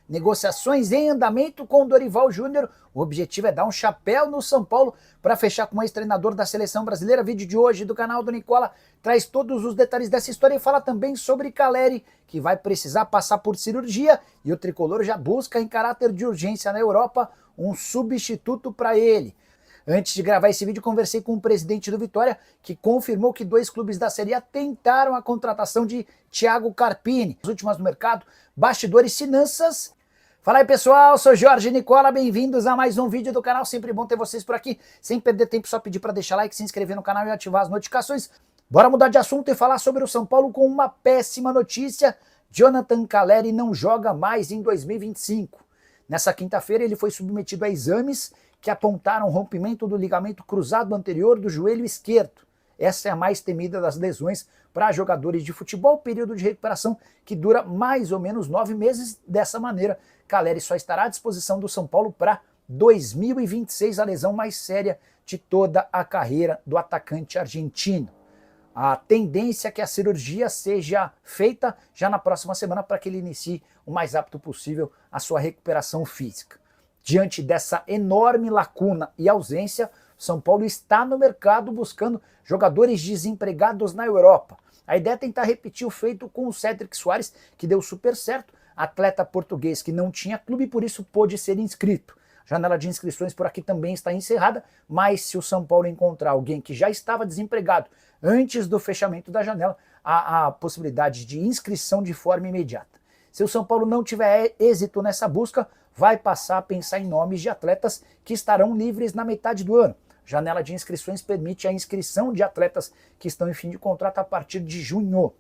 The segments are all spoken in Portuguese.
Negociações em andamento com o Dorival Júnior. O objetivo é dar um chapéu no São Paulo para fechar com o ex-treinador da seleção brasileira. Vídeo de hoje do canal do Nicola traz todos os detalhes dessa história e fala também sobre Caleri, que vai precisar passar por cirurgia, e o tricolor já busca em caráter de urgência na Europa um substituto para ele. Antes de gravar esse vídeo, conversei com o presidente do Vitória, que confirmou que 2 clubes da Série A tentaram a contratação de Thiago Carpini. As últimas no mercado, bastidores e finanças. Fala aí, pessoal, sou Jorge Nicola, bem-vindos a mais um vídeo do canal, sempre bom ter vocês por aqui. Sem perder tempo, só pedir para deixar like, se inscrever no canal e ativar as notificações. Bora mudar de assunto e falar sobre o São Paulo com uma péssima notícia. Jonathan Caleri não joga mais em 2025. Nessa quinta-feira ele foi submetido a exames que apontaram rompimento do ligamento cruzado anterior do joelho esquerdo. Essa é a mais temida das lesões para jogadores de futebol, período de recuperação que dura mais ou menos 9 meses. Dessa maneira, Caleri só estará à disposição do São Paulo para 2026, a lesão mais séria de toda a carreira do atacante argentino. A tendência é que a cirurgia seja feita já na próxima semana para que ele inicie o mais rápido possível a sua recuperação física. Diante dessa enorme lacuna e ausência, São Paulo está no mercado buscando jogadores desempregados na Europa. A ideia é tentar repetir o feito com o Cédric Soares, que deu super certo, atleta português que não tinha clube e por isso pôde ser inscrito. A janela de inscrições por aqui também está encerrada, mas se o São Paulo encontrar alguém que já estava desempregado antes do fechamento da janela, há a possibilidade de inscrição de forma imediata. Se o São Paulo não tiver êxito nessa busca, vai passar a pensar em nomes de atletas que estarão livres na metade do ano. A janela de inscrições permite a inscrição de atletas que estão em fim de contrato a partir de junho.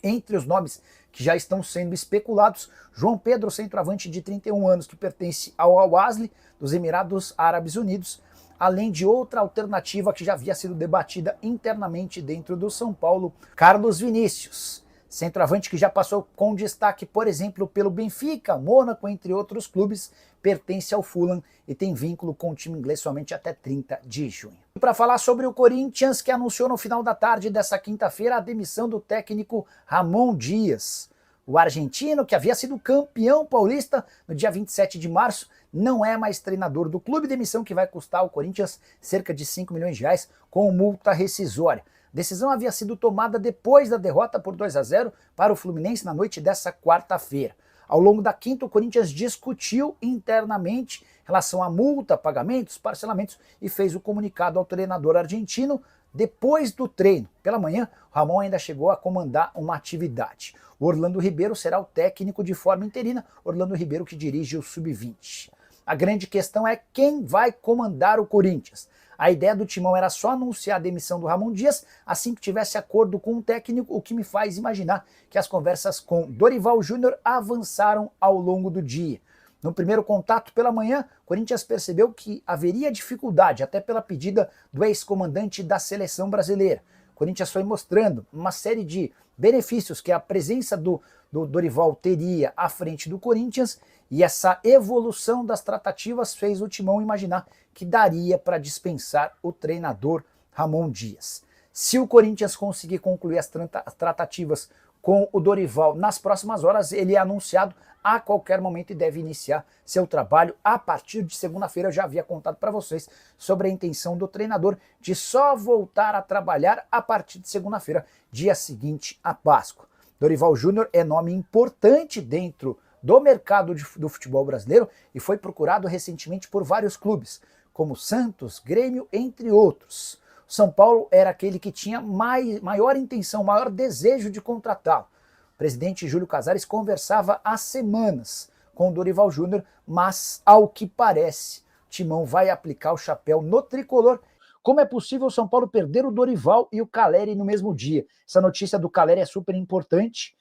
Entre os nomes que já estão sendo especulados, João Pedro, centroavante de 31 anos, que pertence ao Al-Ahly, dos Emirados Árabes Unidos, além de outra alternativa que já havia sido debatida internamente dentro do São Paulo, Carlos Vinícius, centroavante que já passou com destaque, por exemplo, pelo Benfica, Mônaco, entre outros clubes, pertence ao Fulham e tem vínculo com o time inglês somente até 30 de junho. E para falar sobre o Corinthians, que anunciou no final da tarde dessa quinta-feira a demissão do técnico Ramon Dias. O argentino, que havia sido campeão paulista no dia 27 de março, não é mais treinador do clube, demissão que vai custar ao Corinthians cerca de 5 milhões de reais com multa rescisória. A decisão havia sido tomada depois da derrota por 2-0 para o Fluminense na noite dessa quarta-feira. Ao longo da quinta, o Corinthians discutiu internamente em relação à multa, pagamentos, parcelamentos e fez o comunicado ao treinador argentino depois do treino. Pela manhã, o Ramon ainda chegou a comandar uma atividade. O Orlando Ribeiro será o técnico de forma interina, Orlando Ribeiro que dirige o Sub-20. A grande questão é quem vai comandar o Corinthians. A ideia do Timão era só anunciar a demissão do Ramon Dias assim que tivesse acordo com o técnico, o que me faz imaginar que as conversas com Dorival Júnior avançaram ao longo do dia. No primeiro contato pela manhã, o Corinthians percebeu que haveria dificuldade, até pela pedida do ex-comandante da seleção brasileira. O Corinthians foi mostrando uma série de benefícios que a presença do Dorival teria à frente do Corinthians, e essa evolução das tratativas fez o Timão imaginar que daria para dispensar o treinador Ramon Dias. Se o Corinthians conseguir concluir as tratativas com o Dorival nas próximas horas, ele é anunciado a qualquer momento e deve iniciar seu trabalho a partir de segunda-feira. Eu já havia contado para vocês sobre a intenção do treinador de só voltar a trabalhar a partir de segunda-feira, dia seguinte à Páscoa. Dorival Júnior é nome importante dentro do mercado do futebol brasileiro e foi procurado recentemente por vários clubes, como Santos, Grêmio, entre outros. O São Paulo era aquele que tinha maior intenção, maior desejo de contratá-lo. O presidente Júlio Casares conversava há semanas com o Dorival Júnior, mas, ao que parece, Timão vai aplicar o chapéu no tricolor. Como é possível o São Paulo perder o Dorival e o Caleri no mesmo dia? Essa notícia do Caleri é super importante.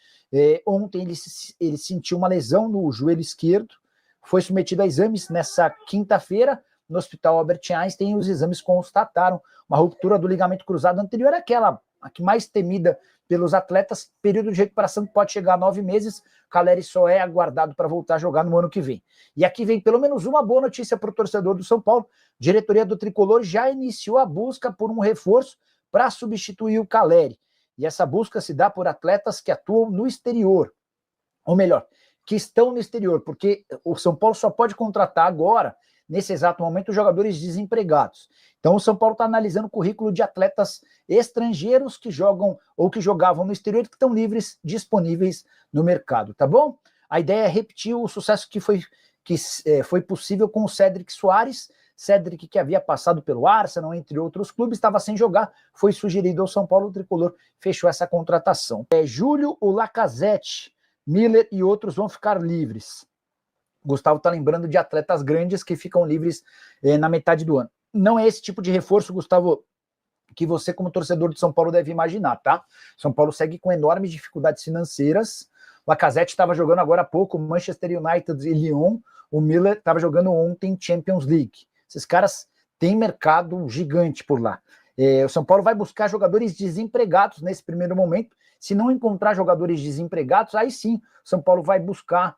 Ontem ele sentiu uma lesão no joelho esquerdo, foi submetido a exames nessa quinta-feira no Hospital Albert Einstein. Os exames constataram uma ruptura do ligamento cruzado anterior, aquela a que mais temida pelos atletas, período de recuperação que pode chegar a 9 meses. Caleri só é aguardado para voltar a jogar no ano que vem. E aqui vem pelo menos uma boa notícia para o torcedor do São Paulo. A diretoria do Tricolor já iniciou a busca por um reforço para substituir o Caleri. E essa busca se dá por atletas que atuam no exterior. Ou melhor, que estão no exterior, porque o São Paulo só pode contratar agora, nesse exato momento, jogadores desempregados. Então o São Paulo está analisando o currículo de atletas estrangeiros que jogam ou que jogavam no exterior, que estão livres, disponíveis no mercado, tá bom? A ideia é repetir o sucesso que foi possível com o Cédric Soares. Cédric, que havia passado pelo Arsenal, entre outros clubes, estava sem jogar, foi sugerido ao São Paulo, o tricolor fechou essa contratação. Júlio, o Lacazette, Miller e outros vão ficar livres. Gustavo está lembrando de atletas grandes que ficam livres na metade do ano. Não é esse tipo de reforço, Gustavo, que você, como torcedor de São Paulo, deve imaginar, tá? São Paulo segue com enormes dificuldades financeiras. O Lacazette estava jogando agora há pouco Manchester United e Lyon. O Miller estava jogando ontem Champions League. Esses caras têm mercado gigante por lá. O São Paulo vai buscar jogadores desempregados nesse primeiro momento. Se não encontrar jogadores desempregados, aí sim o São Paulo vai buscar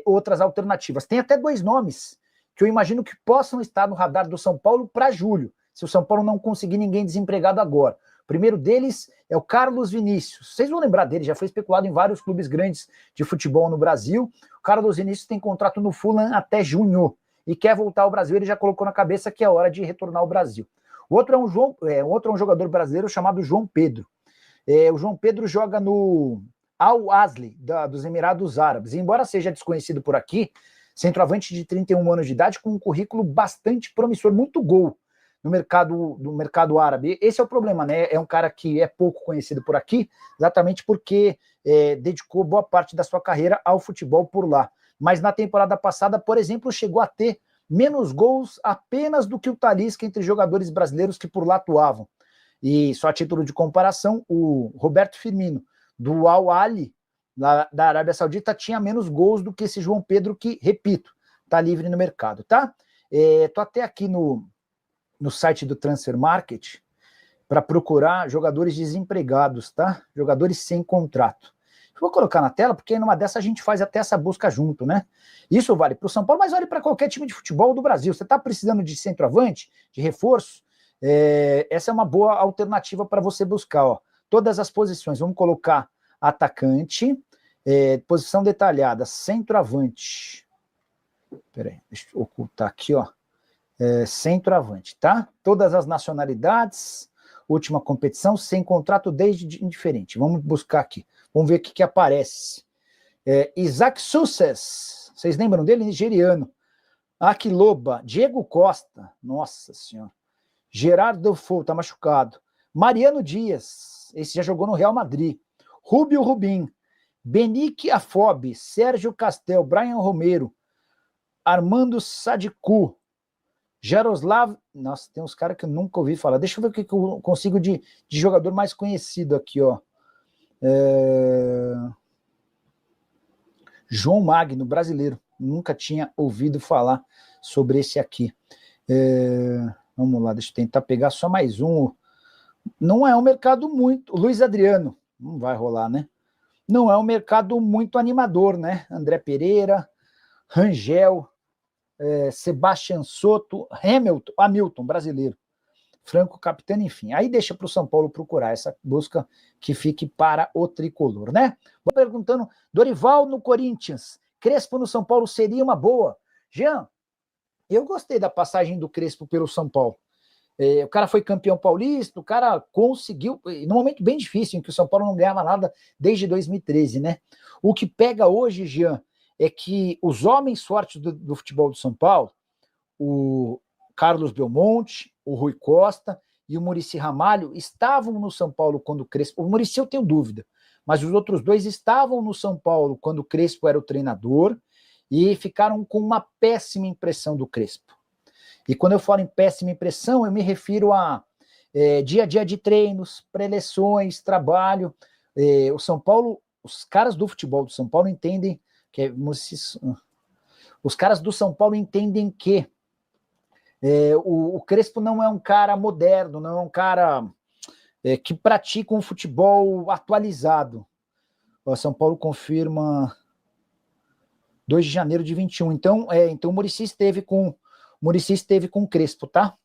outras alternativas. Tem até 2 nomes que eu imagino que possam estar no radar do São Paulo para julho, se o São Paulo não conseguir ninguém desempregado agora. O primeiro deles é o Carlos Vinícius. Vocês vão lembrar dele, já foi especulado em vários clubes grandes de futebol no Brasil. O Carlos Vinícius tem contrato no Fulham até junho e quer voltar ao Brasil. Ele já colocou na cabeça que é hora de retornar ao Brasil. O outro é um jogador brasileiro chamado João Pedro. O João Pedro joga no Al-Ahly, dos Emirados Árabes. E embora seja desconhecido por aqui, centroavante de 31 anos de idade, com um currículo bastante promissor, muito gol no mercado árabe. Esse é o problema, né? É um cara que é pouco conhecido por aqui, exatamente porque dedicou boa parte da sua carreira ao futebol por lá. Mas na temporada passada, por exemplo, chegou a ter menos gols apenas do que o Talisca entre jogadores brasileiros que por lá atuavam. E só a título de comparação, o Roberto Firmino, do Al-Ahly, da Arábia Saudita, tinha menos gols do que esse João Pedro, que, repito, está livre no mercado, tá? Tô até aqui no site do Transfer Market para procurar jogadores desempregados, tá? Jogadores sem contrato. Vou colocar na tela, porque numa dessa a gente faz até essa busca junto, né? Isso vale para o São Paulo, mas vale para qualquer time de futebol do Brasil. Você está precisando de centroavante, de reforço? Essa é uma boa alternativa para você buscar, ó. Todas as posições. Vamos colocar atacante, posição detalhada, centroavante. Peraí, deixa eu ocultar aqui, ó. Centroavante, tá? Todas as nacionalidades, última competição, sem contrato desde indiferente. Vamos buscar aqui. Vamos ver o que aparece. Isaac Success, vocês lembram dele? Nigeriano. Aquiloba, Diego Costa, nossa senhora. Gerardo Fou, tá machucado. Mariano Dias, esse já jogou no Real Madrid. Rubio Rubim, Benique Afobe, Sérgio Castel, Brian Romero, Armando Sadiku, Jaroslav, nossa, tem uns caras que eu nunca ouvi falar. Deixa eu ver o que eu consigo de jogador mais conhecido aqui, ó. João Magno, brasileiro. Nunca tinha ouvido falar sobre esse aqui. Vamos lá, deixa eu tentar pegar só mais um. Não é um mercado muito... Luiz Adriano, não vai rolar, né? Não é um mercado muito animador, né? André Pereira, Rangel, Sebastian Soto, Hamilton, brasileiro, Franco Capitano, enfim. Aí deixa para o São Paulo procurar essa busca que fique para o tricolor, né? Vou perguntando, Dorival no Corinthians, Crespo no São Paulo seria uma boa? Jean, eu gostei da passagem do Crespo pelo São Paulo. O cara foi campeão paulista, o cara conseguiu, num momento bem difícil, em que o São Paulo não ganhava nada desde 2013, né? O que pega hoje, Jean, é que os homens fortes do futebol do São Paulo, o Carlos Belmonte, o Rui Costa e o Muricy Ramalho, estavam no São Paulo quando o Crespo... O Muricy eu tenho dúvida, mas os outros dois estavam no São Paulo quando o Crespo era o treinador e ficaram com uma péssima impressão do Crespo. E quando eu falo em péssima impressão, eu me refiro a dia a dia de treinos, preleções, trabalho. O São Paulo, os caras do futebol do São Paulo entendem que os caras do São Paulo entendem que o Crespo não é um cara moderno, não é um cara que pratica um futebol atualizado. O São Paulo confirma 2 de janeiro de 21. Então o Muricy esteve com o Crespo, tá?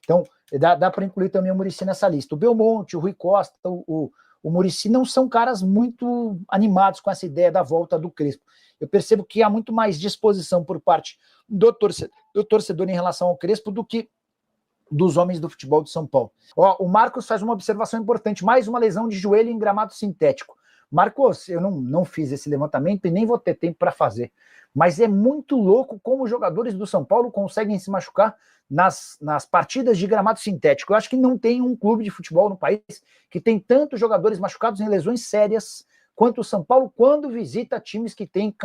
Então, dá para incluir também o Muricy nessa lista. O Belmonte, o Rui Costa, o Muricy não são caras muito animados com essa ideia da volta do Crespo. eu percebo que há muito mais disposição por parte do torcedor em relação ao Crespo do que dos homens do futebol de São Paulo. Ó, o Marcos faz uma observação importante, mais uma lesão de joelho em gramado sintético. Marcos, eu não fiz esse levantamento e nem vou ter tempo para fazer, mas é muito louco como os jogadores do São Paulo conseguem se machucar nas partidas de gramado sintético. Eu acho que não tem um clube de futebol no país que tem tantos jogadores machucados em lesões sérias quanto o São Paulo quando visita times que têm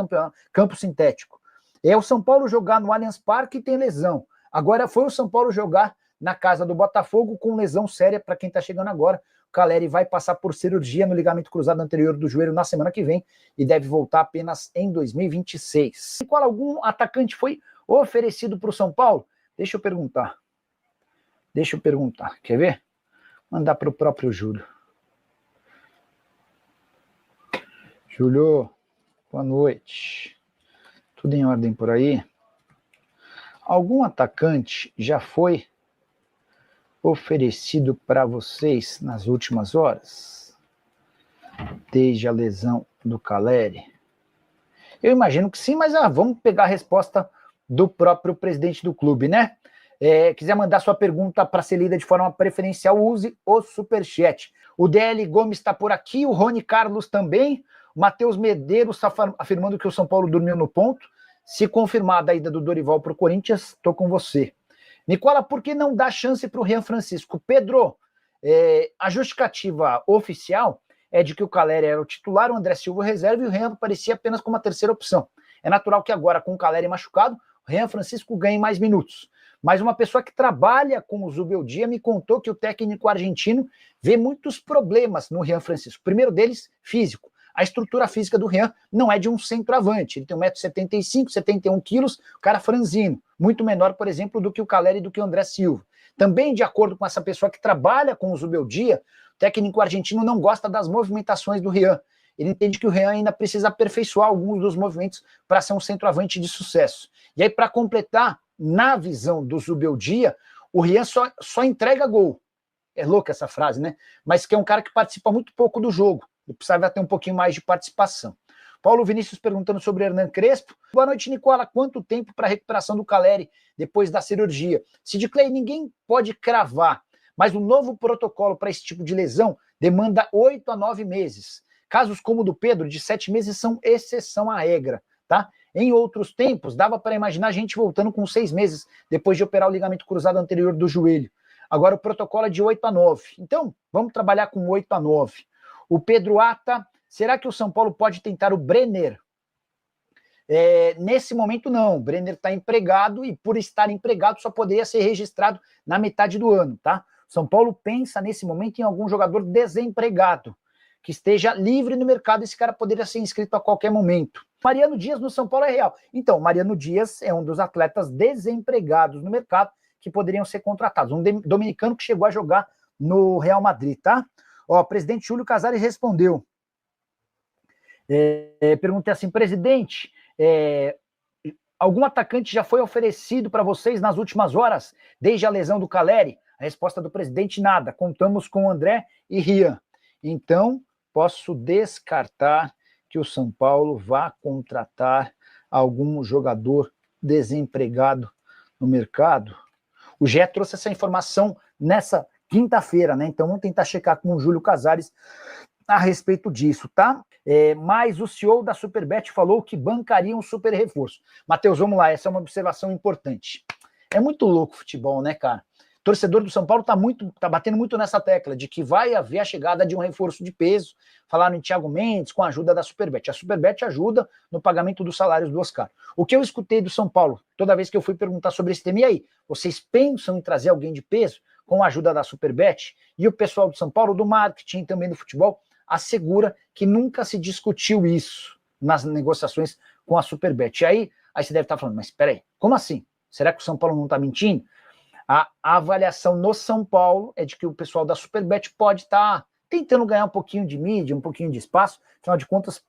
campo sintético. É o São Paulo jogar no Allianz Parque e tem lesão. Agora foi o São Paulo jogar na casa do Botafogo com lesão séria para quem está chegando agora. O Caleri vai passar por cirurgia no ligamento cruzado anterior do joelho na semana que vem e deve voltar apenas em 2026. Qual algum atacante foi oferecido para o São Paulo? Deixa eu perguntar. Quer ver? Mandar para o próprio Júlio. Júlio, boa noite. Tudo em ordem por aí? Algum atacante já foi oferecido para vocês nas últimas horas? Desde a lesão do Caleri? Eu imagino que sim, mas vamos pegar a resposta do próprio presidente do clube, né? Quiser mandar sua pergunta para ser lida de forma preferencial, use o superchat. O DL Gomes está por aqui, o Rony Carlos também, o Matheus Medeiros está afirmando que o São Paulo dormiu no ponto. Se confirmada a ida do Dorival para o Corinthians, estou com você. Nicola, por que não dá chance para o Rian Francisco? Pedro, a justificativa oficial é de que o Caleri era o titular, o André Silva o reserva e o Rian aparecia apenas como a terceira opção. É natural que agora, com o Caleri machucado, o Rian Francisco ganhe mais minutos. Mas uma pessoa que trabalha com o Zubeldia me contou que o técnico argentino vê muitos problemas no Rian Francisco. O primeiro deles, físico. A estrutura física do Rian não é de um centroavante. Ele tem 1,75 m, 71 quilos, o cara franzino. Muito menor, por exemplo, do que o Caleri e do que o André Silva. Também, de acordo com essa pessoa que trabalha com o Zubeldia, o técnico argentino não gosta das movimentações do Rian. Ele entende que o Rian ainda precisa aperfeiçoar alguns dos movimentos para ser um centroavante de sucesso. E aí, para completar, na visão do Zubeldia, o Rian só entrega gol. É louca essa frase, né? Mas que é um cara que participa muito pouco do jogo. Ele precisava ter um pouquinho mais de participação. Paulo Vinícius perguntando sobre Hernan Crespo. Boa noite, Nicola. Quanto tempo para a recuperação do Caleri depois da cirurgia? Sid Clay, ninguém pode cravar, mas o novo protocolo para esse tipo de lesão demanda 8 a 9 meses. Casos como o do Pedro, de 7 meses, são exceção à regra, tá? Em outros tempos, dava para imaginar a gente voltando com 6 meses depois de operar o ligamento cruzado anterior do joelho. Agora o protocolo é de 8 a 9. Então, vamos trabalhar com 8 a 9. O Pedro Ata, será que o São Paulo pode tentar o Brenner? Nesse momento não, o Brenner está empregado e por estar empregado só poderia ser registrado na metade do ano, tá? São Paulo pensa nesse momento em algum jogador desempregado, que esteja livre no mercado, esse cara poderia ser inscrito a qualquer momento. Mariano Dias no São Paulo é real. Então, Mariano Dias é um dos atletas desempregados no mercado que poderiam ser contratados, um dominicano que chegou a jogar no Real Madrid, tá? Ó, o presidente Júlio Casares respondeu. Perguntei assim, presidente, algum atacante já foi oferecido para vocês nas últimas horas, desde a lesão do Caleri? A resposta do presidente, nada. Contamos com André e Rian. Então, posso descartar que o São Paulo vá contratar algum jogador desempregado no mercado? O GE trouxe essa informação nessa quinta-feira, né? Então vamos tentar checar com o Júlio Casares a respeito disso, tá? Mas o CEO da Superbet falou que bancaria um super reforço. Matheus, vamos lá, essa é uma observação importante. É muito louco o futebol, né, cara? O torcedor do São Paulo tá batendo muito nessa tecla de que vai haver a chegada de um reforço de peso. Falaram em Thiago Mendes com a ajuda da Superbet. A Superbet ajuda no pagamento dos salários do Oscar. O que eu escutei do São Paulo, toda vez que eu fui perguntar sobre esse tema, e aí, vocês pensam em trazer alguém de peso com a ajuda da Superbet? E o pessoal do São Paulo, do marketing também do futebol, assegura que nunca se discutiu isso nas negociações com a Superbet. E aí você deve estar falando, mas espera aí, como assim? Será que o São Paulo não está mentindo? A avaliação no São Paulo é de que o pessoal da Superbet pode estar tentando ganhar um pouquinho de mídia, um pouquinho de espaço. Afinal de contas,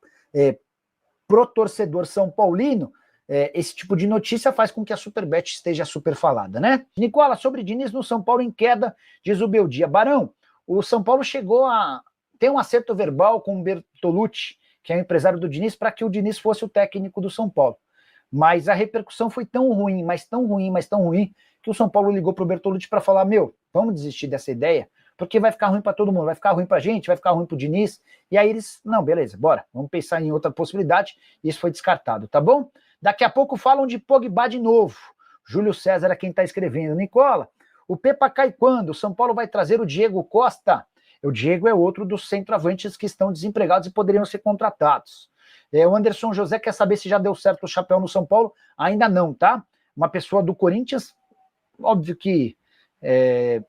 pro torcedor são paulino, esse tipo de notícia faz com que a Superbet esteja super falada, né? Nicola, sobre Diniz no São Paulo em queda, diz o Beldia. Barão, o São Paulo chegou a ter um acerto verbal com o Bertolucci, que é o empresário do Diniz, para que o Diniz fosse o técnico do São Paulo. Mas a repercussão foi tão ruim, mas tão ruim, mas tão ruim, que o São Paulo ligou para o Bertolucci para falar, vamos desistir dessa ideia, porque vai ficar ruim para todo mundo, vai ficar ruim para a gente, vai ficar ruim para o Diniz. E aí eles, não, beleza, bora, vamos pensar em outra possibilidade, e isso foi descartado, tá bom? Daqui a pouco falam de Pogba de novo. Júlio César é quem está escrevendo. Nicola, o Pepa cai quando? O São Paulo vai trazer o Diego Costa? O Diego é outro dos centroavantes que estão desempregados e poderiam ser contratados. O Anderson José quer saber se já deu certo o chapéu no São Paulo. Ainda não, tá? Uma pessoa do Corinthians, óbvio que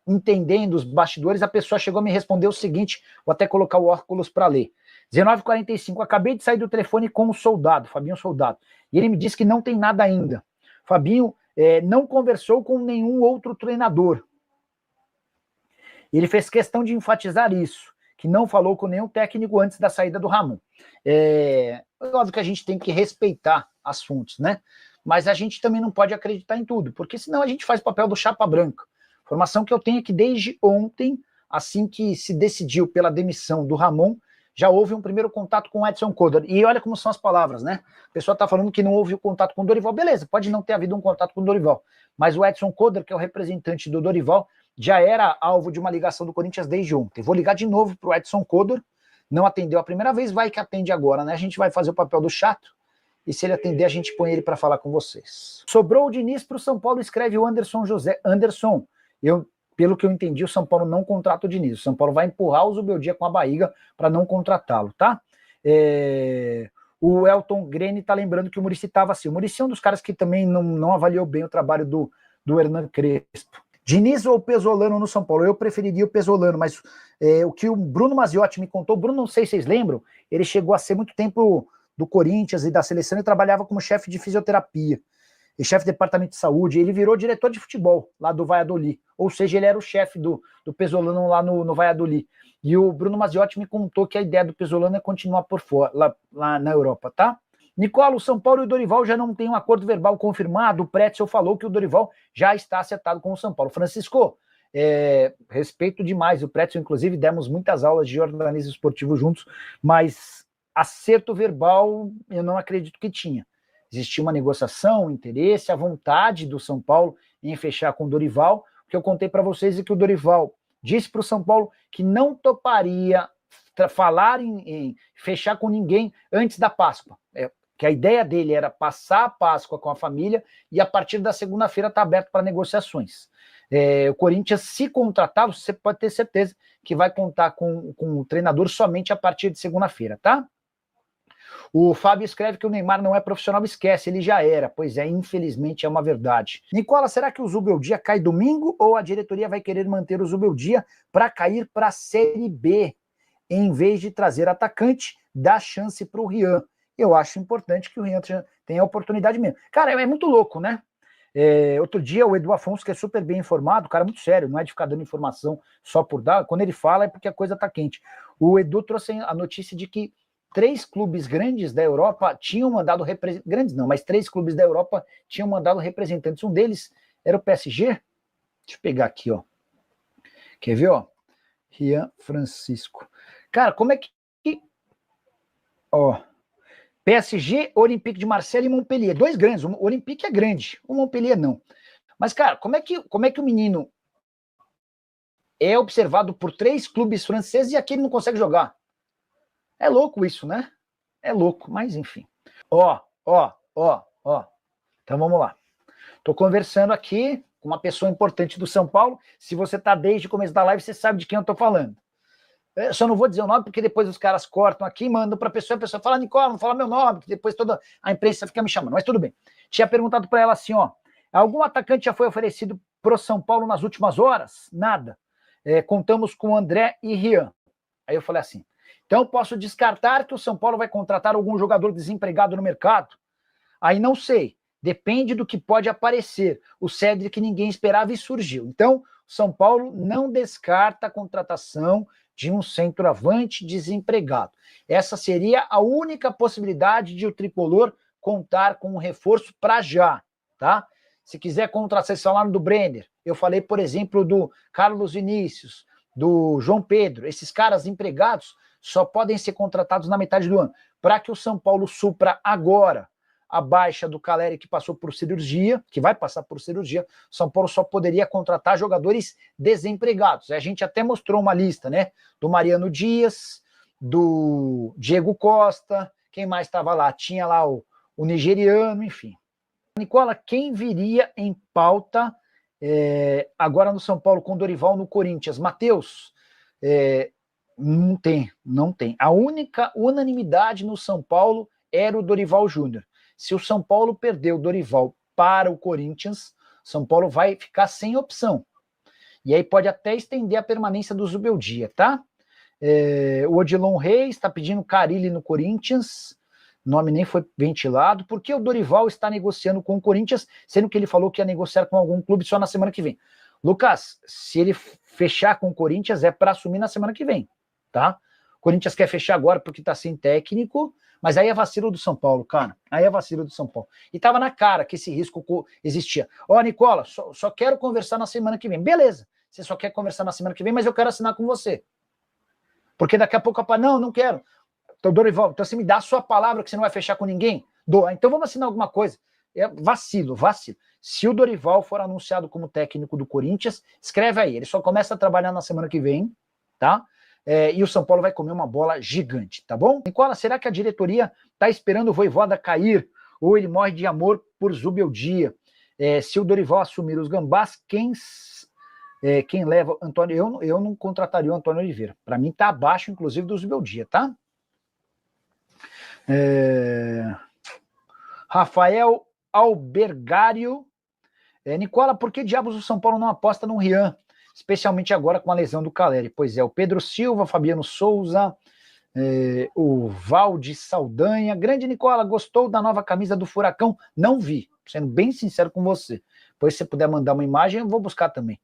entendendo os bastidores, a pessoa chegou a me responder o seguinte, vou até colocar o óculos para ler. 19h45, acabei de sair do telefone com o Soldado, Fabinho Soldado, e ele me disse que não tem nada ainda. Fabinho não conversou com nenhum outro treinador. Ele fez questão de enfatizar isso, que não falou com nenhum técnico antes da saída do Ramon. Óbvio que a gente tem que respeitar as fontes, né? Mas a gente também não pode acreditar em tudo, porque senão a gente faz papel do chapa branca. Informação que eu tenho é que desde ontem, assim que se decidiu pela demissão do Ramon, já houve um primeiro contato com o Edson Codor. E olha como são as palavras, né? A pessoa está falando que não houve o contato com o Dorival. Beleza, pode não ter havido um contato com o Dorival. Mas o Edson Codor, que é o representante do Dorival, já era alvo de uma ligação do Corinthians desde ontem. Vou ligar de novo para o Edson Codor. Não atendeu a primeira vez, vai que atende agora, né? A gente vai fazer o papel do chato. E se ele atender, a gente põe ele para falar com vocês. Sobrou o Diniz para o São Paulo, escreve o Anderson José. Anderson, pelo que eu entendi, o São Paulo não contrata o Diniz. O São Paulo vai empurrar o Zubeldia com a barriga para não contratá-lo, tá? O Elton Grene tá lembrando que o Muricy estava assim. O Muricy é um dos caras que também não avaliou bem o trabalho do Hernan Crespo. Diniz ou Pesolano no São Paulo? Eu preferiria o Pesolano, mas o que o Bruno Maziotti me contou, Bruno, não sei se vocês lembram, ele chegou a ser muito tempo do Corinthians e da seleção e trabalhava como chefe de fisioterapia e chefe de departamento de saúde. Ele virou diretor de futebol lá do Valladolid, ou seja, ele era o chefe do Pesolano lá no Valladolid. E o Bruno Maziotti me contou que a ideia do Pesolano é continuar por fora, lá na Europa, tá? Nicola, o São Paulo e o Dorival já não têm um acordo verbal confirmado. O Pretzel falou que o Dorival já está acertado com o São Paulo. Francisco, respeito demais o Pretzel, inclusive demos muitas aulas de jornalismo esportivo juntos, mas acerto verbal eu não acredito que tinha. Existia uma negociação, um interesse, a vontade do São Paulo em fechar com o Dorival. O que eu contei para vocês é que o Dorival disse para o São Paulo que não toparia falar em fechar com ninguém antes da Páscoa. Que a ideia dele era passar a Páscoa com a família e a partir da segunda-feira está aberto para negociações. O Corinthians, se contratar, você pode ter certeza que vai contar com o treinador somente a partir de segunda-feira, tá? O Fábio escreve que o Neymar não é profissional, esquece, ele já era. Pois é, infelizmente é uma verdade. Nicola, será que o Zubeldia cai domingo ou a diretoria vai querer manter o Zubeldia para cair para a Série B, em vez de trazer atacante, dar chance para o Rian? Eu acho importante que o Rian tenha a oportunidade mesmo. Cara, é muito louco, né? Outro dia o Edu Afonso, que é super bem informado, cara muito sério, não é de ficar dando informação só por dar, quando ele fala é porque a coisa tá quente. O Edu trouxe a notícia de que 3 clubes grandes da Europa tinham mandado representantes, grandes não, mas 3 clubes da Europa tinham mandado representantes. Um deles era o PSG. Deixa eu pegar aqui, ó. Quer ver, ó? Rian Francisco. Cara, como é que... Ó, PSG, Olympique de Marseille e Montpellier. 2 grandes. O Olympique é grande, o Montpellier não. Mas, cara, como é que o menino é observado por 3 clubes franceses e aqui ele não consegue jogar? É louco isso, né? É louco, mas enfim. Ó. Então vamos lá. Tô conversando aqui com uma pessoa importante do São Paulo. Se você tá desde o começo da live, você sabe de quem eu tô falando. Eu só não vou dizer o nome, porque depois os caras cortam aqui, mandam para a pessoa fala, Nicola, não fala meu nome, que depois toda a imprensa fica me chamando, mas tudo bem. Tinha perguntado para ela assim, ó, algum atacante já foi oferecido pro São Paulo nas últimas horas? Nada. Contamos com André e Rian. Aí eu falei assim, então posso descartar que o São Paulo vai contratar algum jogador desempregado no mercado? Aí não sei, depende do que pode aparecer. O Cédric ninguém esperava e surgiu. Então, o São Paulo não descarta a contratação de um centroavante desempregado. Essa seria a única possibilidade de o Tricolor contar com um reforço para já, tá? Se quiser contratar, vocês falaram do Brenner, eu falei, por exemplo, do Carlos Vinícius, do João Pedro, esses caras empregados só podem ser contratados na metade do ano. Para que o São Paulo supra agora a baixa do Caleri, que passou por cirurgia, que vai passar por cirurgia, São Paulo só poderia contratar jogadores desempregados. A gente até mostrou uma lista, né? Do Mariano Dias, do Diego Costa, quem mais estava lá? Tinha lá o nigeriano, enfim. Nicola, quem viria em pauta agora no São Paulo com Dorival no Corinthians? Matheus, não tem. A única unanimidade no São Paulo era o Dorival Júnior. Se o São Paulo perder o Dorival para o Corinthians, São Paulo vai ficar sem opção. E aí pode até estender a permanência do Zubeldia, tá? O Odilon Reis está pedindo Carille no Corinthians, o nome nem foi ventilado. Por que o Dorival está negociando com o Corinthians, sendo que ele falou que ia negociar com algum clube só na semana que vem? Lucas, se ele fechar com o Corinthians é para assumir na semana que vem, tá? O Corinthians quer fechar agora porque está sem técnico, mas aí é vacilo do São Paulo, cara. Aí é vacilo do São Paulo. E tava na cara que esse risco existia. Nicola, só quero conversar na semana que vem. Beleza, você só quer conversar na semana que vem, mas eu quero assinar com você. Porque daqui a pouco, não quero. Então, Dorival, então você me dá a sua palavra que você não vai fechar com ninguém? Então vamos assinar alguma coisa. Vacilo. Se o Dorival for anunciado como técnico do Corinthians, escreve aí. Ele só começa a trabalhar na semana que vem, tá? E o São Paulo vai comer uma bola gigante, tá bom? Nicola, será que a diretoria tá esperando o Vojvoda cair ou ele morre de amor por Zubeldia? Se o Dorival assumir os gambás, quem leva Antônio? Eu não contrataria o Antônio Oliveira. Para mim tá abaixo, inclusive, do Zubeldia, tá? Rafael Albergário. Nicola, por que diabos o São Paulo não aposta no Rian? Especialmente agora com a lesão do Caleri. Pois é, o Pedro Silva, Fabiano Souza, o Valde Saldanha. Grande Nicola, gostou da nova camisa do Furacão? Não vi, sendo bem sincero com você. Depois se você puder mandar uma imagem, eu vou buscar também.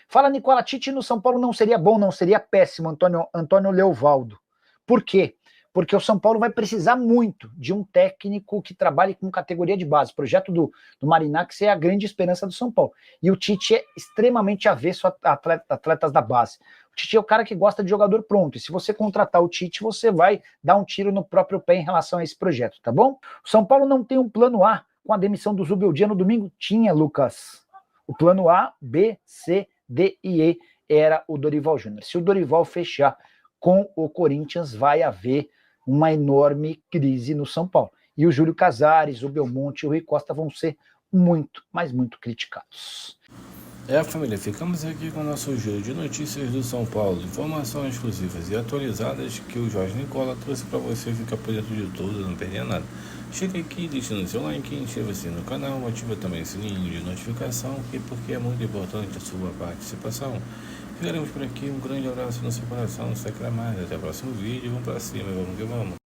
Fala, Nicola, Tite no São Paulo não seria bom, não seria péssimo, Antônio Leovaldo. Por quê? Porque o São Paulo vai precisar muito de um técnico que trabalhe com categoria de base. O projeto do Marinax é a grande esperança do São Paulo. E o Tite é extremamente avesso a atletas da base. O Tite é o cara que gosta de jogador pronto. E se você contratar o Tite, você vai dar um tiro no próprio pé em relação a esse projeto, tá bom? O São Paulo não tem um plano A com a demissão do Zubeldia no domingo? Tinha, Lucas. O plano A, B, C, D e E era o Dorival Júnior. Se o Dorival fechar com o Corinthians, vai haver uma enorme crise no São Paulo. E o Júlio Casares, o Belmonte e o Rui Costa vão ser muito, mas muito criticados. Família, ficamos aqui com o nosso giro de notícias do São Paulo, informações exclusivas e atualizadas que o Jorge Nicola trouxe para você ficar por dentro de tudo, não perder nada. Chega aqui, deixando seu like, inscreva-se no canal, ativa também o sininho de notificação, porque é muito importante a sua participação. Ficaremos por aqui, um grande abraço no seu coração, não se mais. Até o próximo vídeo, vamos pra cima, vamos que vamos.